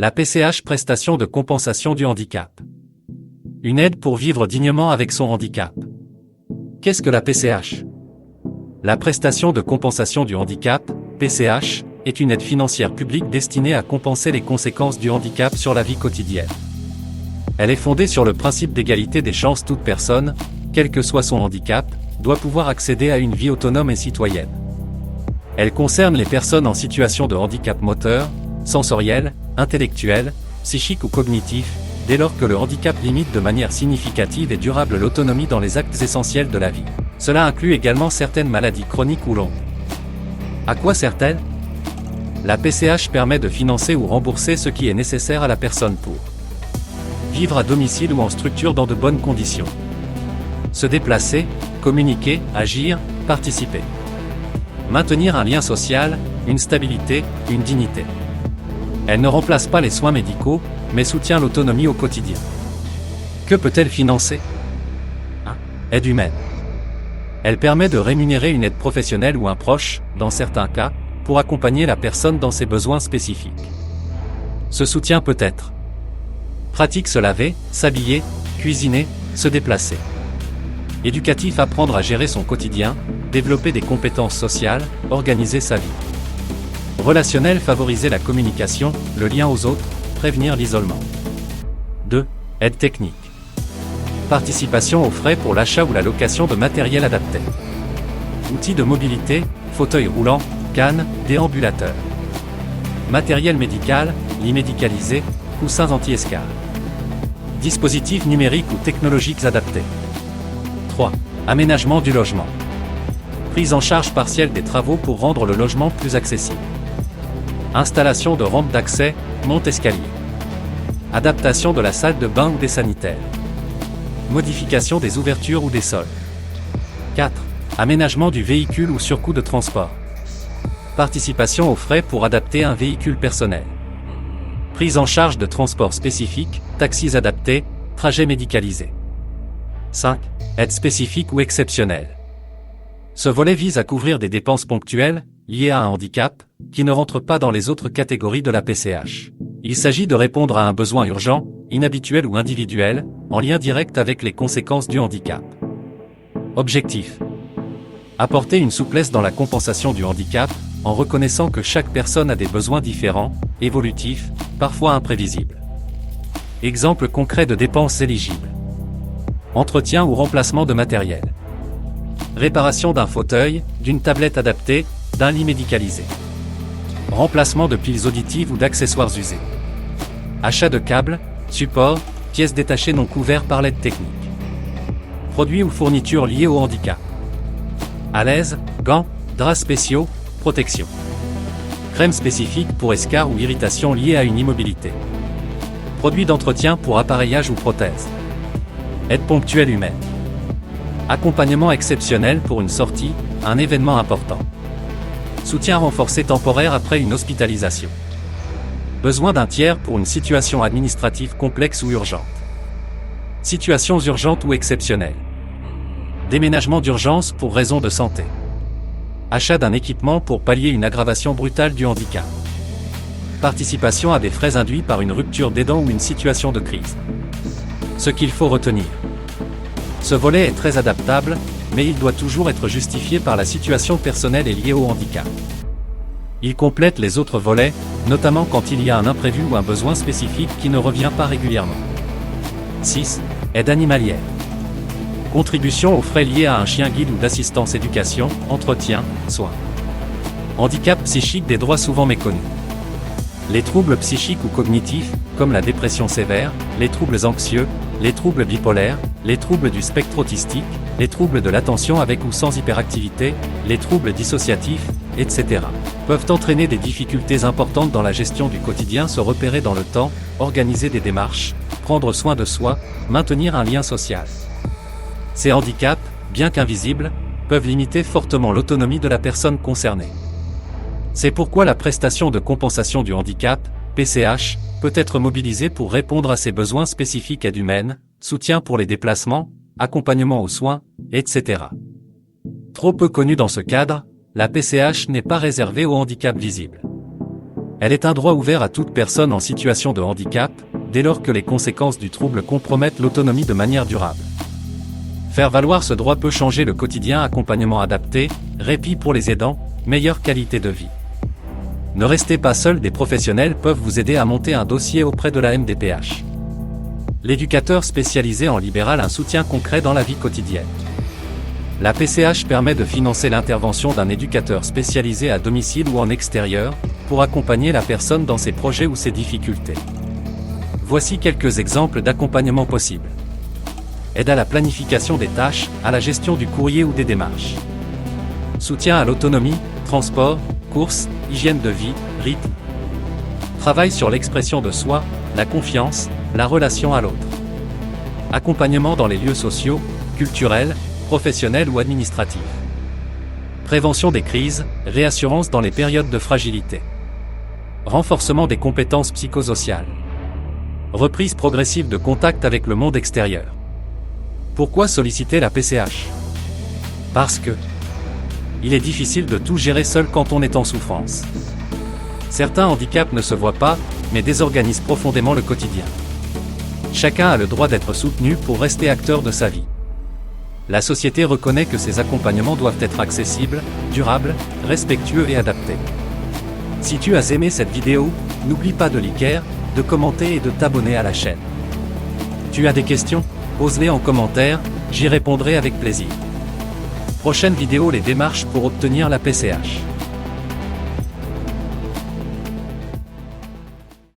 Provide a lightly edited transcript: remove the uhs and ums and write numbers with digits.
La PCH, prestation de compensation du handicap. Une aide pour vivre dignement avec son handicap. Qu'est-ce que la PCH? La prestation de compensation du handicap, PCH, est une aide financière publique destinée à compenser les conséquences du handicap sur la vie quotidienne. Elle est fondée sur le principe d'égalité des chances. Toute personne, quel que soit son handicap, doit pouvoir accéder à une vie autonome et citoyenne. Elle concerne les personnes en situation de handicap moteur, sensoriel, intellectuel, psychique ou cognitif, dès lors que le handicap limite de manière significative et durable l'autonomie dans les actes essentiels de la vie. Cela inclut également certaines maladies chroniques ou longues. À quoi sert-elle? La PCH permet de financer ou rembourser ce qui est nécessaire à la personne pour vivre à domicile ou en structure dans de bonnes conditions. Se déplacer, communiquer, agir, participer. Maintenir un lien social, une stabilité, une dignité. Elle ne remplace pas les soins médicaux, mais soutient l'autonomie au quotidien. Que peut-elle financer? Aide humaine. Elle permet de rémunérer une aide professionnelle ou un proche, dans certains cas, pour accompagner la personne dans ses besoins spécifiques. Ce soutien peut être pratique: se laver, s'habiller, cuisiner, se déplacer. Éducatif: apprendre à gérer son quotidien, développer des compétences sociales, organiser sa vie. Relationnel: favoriser la communication, le lien aux autres, prévenir l'isolement. 2. Aide technique. Participation aux frais pour l'achat ou la location de matériel adapté. Outils de mobilité, fauteuil roulant, canne, déambulateur. Matériel médical, lit médicalisé, coussins anti-escale. Dispositifs numériques ou technologiques adaptés. 3. Aménagement du logement. Prise en charge partielle des travaux pour rendre le logement plus accessible. Installation de rampes d'accès, monte-escalier. Adaptation de la salle de bain ou des sanitaires. Modification des ouvertures ou des sols. 4. Aménagement du véhicule ou surcoût de transport. Participation aux frais pour adapter un véhicule personnel. Prise en charge de transports spécifiques, taxis adaptés, trajets médicalisés. 5. Aide spécifique ou exceptionnelle. Ce volet vise à couvrir des dépenses ponctuelles, liées à un handicap, qui ne rentrent pas dans les autres catégories de la PCH. Il s'agit de répondre à un besoin urgent, inhabituel ou individuel, en lien direct avec les conséquences du handicap. Objectif: apporter une souplesse dans la compensation du handicap, en reconnaissant que chaque personne a des besoins différents, évolutifs, parfois imprévisibles. Exemple concret de dépenses éligibles. Entretien ou remplacement de matériel. Réparation d'un fauteuil, d'une tablette adaptée, d'un lit médicalisé. Remplacement de piles auditives ou d'accessoires usés. Achat de câbles, supports, pièces détachées non couverts par l'aide technique. Produits ou fournitures liés au handicap. À l'aise, gants, draps spéciaux, protection. Crème spécifique pour escarres ou irritations liées à une immobilité. Produits d'entretien pour appareillage ou prothèse. Aide ponctuelle humaine. Accompagnement exceptionnel pour une sortie, un événement important. Soutien renforcé temporaire après une hospitalisation. Besoin d'un tiers pour une situation administrative complexe ou urgente. Situations urgentes ou exceptionnelles. Déménagement d'urgence pour raison de santé. Achat d'un équipement pour pallier une aggravation brutale du handicap. Participation à des frais induits par une rupture des dents ou une situation de crise. Ce qu'il faut retenir. Ce volet est très adaptable, mais il doit toujours être justifié par la situation personnelle et liée au handicap. Il complète les autres volets, notamment quand il y a un imprévu ou un besoin spécifique qui ne revient pas régulièrement. 6. Aide animalière. Contribution aux frais liés à un chien guide ou d'assistance éducation, entretien, soins. Handicap psychique, des droits souvent méconnus. Les troubles psychiques ou cognitifs, comme la dépression sévère, les troubles anxieux, les troubles bipolaires, les troubles du spectre autistique, les troubles de l'attention avec ou sans hyperactivité, les troubles dissociatifs, etc., peuvent entraîner des difficultés importantes dans la gestion du quotidien, se repérer dans le temps, organiser des démarches, prendre soin de soi, maintenir un lien social. Ces handicaps, bien qu'invisibles, peuvent limiter fortement l'autonomie de la personne concernée. C'est pourquoi la prestation de compensation du handicap, PCH, peut être mobilisée pour répondre à ces besoins spécifiques: aide humaine, soutien pour les déplacements, accompagnement aux soins, etc. Trop peu connue dans ce cadre, la PCH n'est pas réservée aux handicaps visibles. Elle est un droit ouvert à toute personne en situation de handicap, dès lors que les conséquences du trouble compromettent l'autonomie de manière durable. Faire valoir ce droit peut changer le quotidien: accompagnement adapté, répit pour les aidants, meilleure qualité de vie. Ne restez pas seul, des professionnels peuvent vous aider à monter un dossier auprès de la MDPH. L'éducateur spécialisé en libéral, un soutien concret dans la vie quotidienne. La PCH permet de financer l'intervention d'un éducateur spécialisé à domicile ou en extérieur, pour accompagner la personne dans ses projets ou ses difficultés. Voici quelques exemples d'accompagnement possible. Aide à la planification des tâches, à la gestion du courrier ou des démarches. Soutien à l'autonomie, transport, courses, hygiène de vie, rythme. Travail sur l'expression de soi, la confiance, la relation à l'autre. Accompagnement dans les lieux sociaux, culturels, professionnels ou administratifs. Prévention des crises, réassurance dans les périodes de fragilité. Renforcement des compétences psychosociales. Reprise progressive de contact avec le monde extérieur. Pourquoi solliciter la PCH? Parce que il est difficile de tout gérer seul quand on est en souffrance. Certains handicaps ne se voient pas, mais désorganisent profondément le quotidien. Chacun a le droit d'être soutenu pour rester acteur de sa vie. La société reconnaît que ces accompagnements doivent être accessibles, durables, respectueux et adaptés. Si tu as aimé cette vidéo, n'oublie pas de liker, de commenter et de t'abonner à la chaîne. Tu as des questions? Pose-les en commentaire, j'y répondrai avec plaisir. Prochaine vidéo: les démarches pour obtenir la PCH.